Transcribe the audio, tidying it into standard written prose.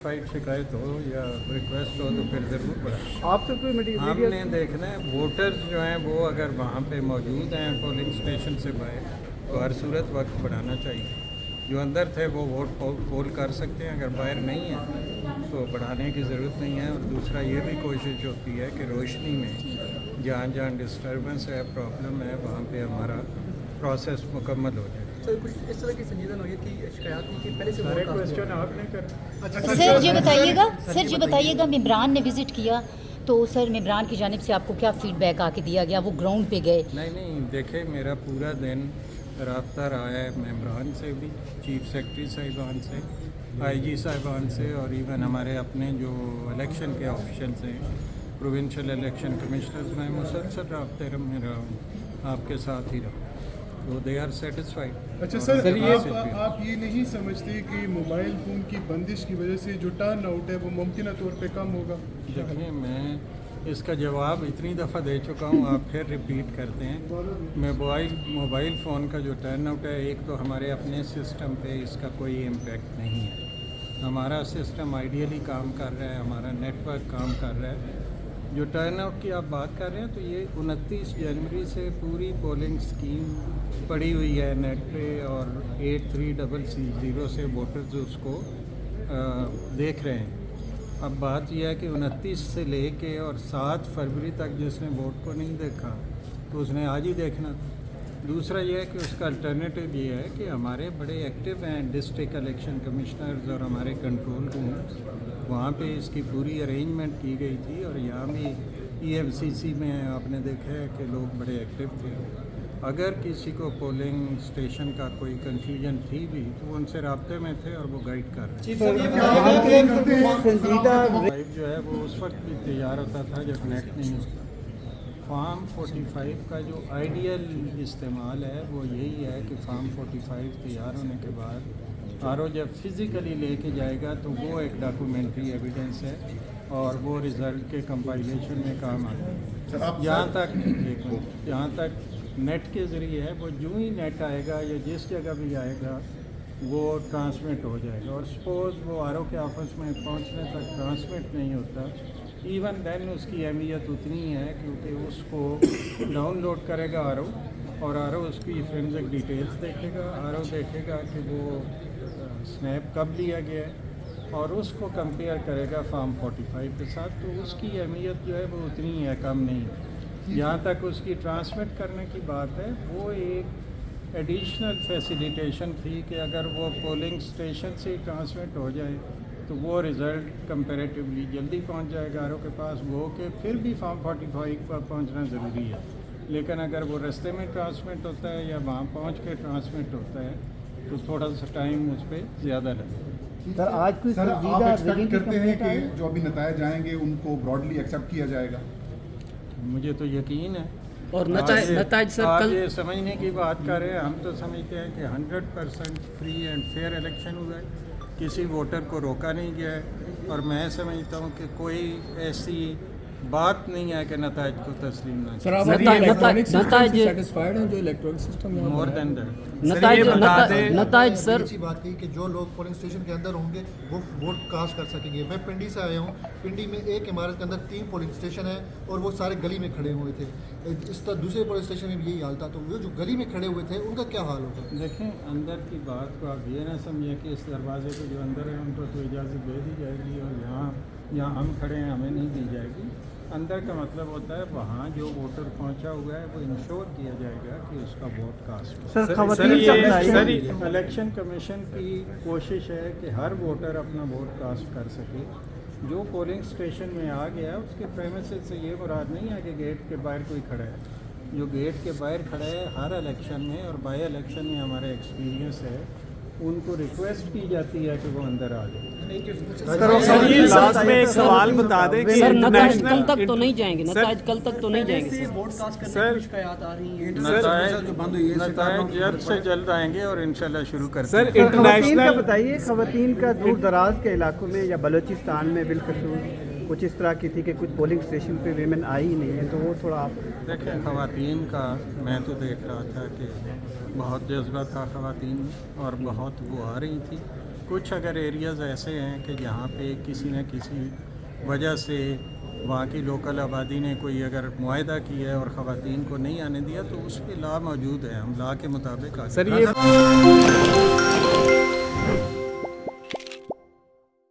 Fight शिकायत हो या रिक्वेस्ट हो तो फिर ज़रूर बढ़ाएं। आप तो कोई हमने देखना है वोटर्स जो हैं वो अगर वहाँ पे मौजूद हैं पोलिंग स्टेशन से बाहर तो हर सूरत वक्त बढ़ाना चाहिए। जो अंदर थे वो वोट पोल कर सकते हैं, अगर बाहर नहीं है तो बढ़ाने की ज़रूरत नहीं है। और दूसरा ये भी कोशिश होती है कि रोशनी में जहाँ जहाँ डिस्टर्बेंस है, प्रॉब्लम है, वहाँ पे हमारा प्रोसेस मुकम्मल हो जाए। सर कुछ इस तरह की संजीदा नौयत की शिकायत थी कि पहले से सारे broadcast क्वेश्चन आपने कर सर जी बताइएगा मिमरान ने विज़िट किया तो सर मिमरान की जानिब से आपको क्या फीडबैक आके दिया गया, वो ग्राउंड पे गए? नहीं देखे, मेरा पूरा दिन रब्ता रहा है मेम्बरान से भी, चीफ सेक्रेटरी साहिबान से, आईजी साहिबान से, और इवन हमारे अपने जो इलेक्शन के ऑफिशियल्स हैं, प्रोविंशियल इलेक्शन कमिश्नर्स, मैं मुसलसल रब्ते में रहा हूँ, आपके साथ ही रहा, तो दे आर सेटिस्फाइड। अच्छा सर, आप ये नहीं समझते कि मोबाइल फ़ोन की बंदिश की वजह से जो टर्न आउट है वो मुमकिन तौर पे कम होगा? देखिए, मैं इसका जवाब इतनी दफ़ा दे चुका हूँ, आप फिर रिपीट करते हैं। मोबाइल फ़ोन का जो टर्न आउट है, एक तो हमारे अपने सिस्टम पे इसका कोई इम्पेक्ट नहीं है, हमारा सिस्टम आइडियली काम कर रहा है, हमारा नेटवर्क काम कर रहा है। जो टर्न आउट की आप बात कर रहे हैं तो ये 29 जनवरी से पूरी पोलिंग स्कीम पड़ी हुई है नेट पे, और 8300 से वोटर्स उसको देख रहे हैं। अब बात यह है कि 29 से लेके और 7 फरवरी तक जिसने वोट को नहीं देखा तो उसने आज ही देखना था। दूसरा यह है कि उसका अल्टरनेटिव ये है कि हमारे बड़े एक्टिव हैं डिस्ट्रिक्ट इलेक्शन कमिश्नर्स और हमारे कंट्रोल रूम्स, वहाँ पे इसकी पूरी अरेंजमेंट की गई थी, और यहाँ भी EMCC में आपने देखा है कि लोग बड़े एक्टिव थे। अगर किसी को पोलिंग स्टेशन का कोई कन्फ्यूजन थी भी तो वो उनसे राब्ते में थे और वो गाइड कर रहे थे। जो है वो उस वक्त भी तैयार होता था जब नेट नहीं होता। फार्म 45 का जो आइडियल इस्तेमाल है वो यही है कि फार्म 45 तैयार होने के बाद आर जब फिज़िकली लेके जाएगा तो वो एक डॉक्यूमेंट्री एविडेंस है और वो रिज़ल्ट के कंपाइलेशन में काम आता है। जहाँ तक नेट के ज़रिए है, वो जो ही नेट आएगा या जिस जगह भी आएगा वो ट्रांसमिट हो जाएगा, और सपोज़ वो RO के ऑफिस में पहुँचने तक ट्रांसमिट नहीं होता, इवन देन उसकी अहमियत उतनी है क्योंकि उसको डाउनलोड करेगा RO, और RO उसकी फोरेंसिक डिटेल्स देखेगा, RO देखेगा कि वो स्नैप कब लिया गया है और उसको कंपेयर करेगा फार्म 45 के साथ, तो उसकी अहमियत जो है वो उतनी है, कम नहीं है। जहाँ तक उसकी ट्रांसमिट करने की बात है, वो एक एडिशनल फैसिलिटेशन थी कि अगर वो पोलिंग स्टेशन से ट्रांसमिट हो जाए तो वो रिज़ल्ट कंपैरेटिवली जल्दी पहुँच जाएगा RO के पास, वो के फिर भी फार्म 45 पर पहुँचना ज़रूरी है। लेकिन अगर वो रास्ते में ट्रांसमिट होता है या वहाँ पहुँच के ट्रांसमिट होता है तो थोड़ा सा टाइम उस पर ज़्यादा लगेगा। सर आज कोई आप एक्सपेक्ट करते हैं कि जो अभी नतायज आएंगे उनको ब्रॉडली एक्सेप्ट किया जाएगा? मुझे तो यकीन है। और नतायज सर आज कल ये समझने की बात कर रहे हैं, हम तो समझते हैं कि 100% फ्री एंड फेयर इलेक्शन हुआ है, किसी वोटर को रोका नहीं गया है, और मैं समझता हूँ कि कोई ऐसी बात नहीं है कि नतायज को तस्लीम ना सर आप नतायज सेटिस्फाइड हैं जो इलेक्ट्रॉनिक सिस्टम है? More than that. नतायज सर अच्छी बात कही कि जो लोग पोलिंग स्टेशन के अंदर होंगे वो वोट कास्ट कर सकेंगे। मैं पिंडी से आया हूँ, पिंडी में एक इमारत के अंदर 3 पोलिंग स्टेशन है और वो सारे गली में खड़े हुए थे। इस तरह दूसरे पोलिंग स्टेशन में भी यही हाल था, तो वो जो गली में खड़े हुए थे उनका क्या हाल होगा? देखें, अंदर की बात को आप ये ना समझें कि इस दरवाजे के जो अंदर है उनको तो इजाज़त दे दी जाएगी और यहाँ हम खड़े हैं हमें नहीं दी जाएगी। अंदर का मतलब होता है वहाँ जो वोटर पहुँचा हुआ है वो इंश्योर किया जाएगा कि उसका वोट कास्ट हो। सर इलेक्शन कमीशन की कोशिश है कि हर वोटर अपना वोट कास्ट कर सके। जो पोलिंग स्टेशन में आ गया उसके प्रेमिसेस से ये मुराद नहीं है कि गेट के बाहर कोई खड़ा है। जो गेट के बाहर खड़ा है हर इलेक्शन में और बाई इलेक्शन में हमारा एक्सपीरियंस है, उनको रिक्वेस्ट की जाती है कि वो अंदर आ जाए। सर ये लास्ट में एक सवाल बता दें कि सर नतायज कल तक तो नहीं जाएंगे, नतायज कल तक तो नहीं जाएंगे सर शिकायत आ रही है। नतायज जल्द से जल्द आएंगे और इंशाल्लाह शुरू करते सर हैं। इंटरनेशनल बताइए, खवातीन का दूर दराज के इलाकों में या बलूचिस्तान में बिलखसूस कुछ इस तरह की थी कि कुछ पोलिंग स्टेशन पे वीमेन आई ही नहीं है, तो वो थोड़ा आप देखें, खवातीन का मैं तो देख रहा था कि बहुत जज्बा था खवातीन में और बहुत वो आ रही थी। کچھ اگر ایریاز ایسے ہیں کہ جہاں پہ کسی نہ کسی وجہ سے وہاں کی لوکل آبادی نے کوئی اگر معاہدہ کیا ہے اور خواتین کو نہیں آنے دیا تو اس پہ لا موجود ہے، ہم لا کے مطابق آگے سر یہ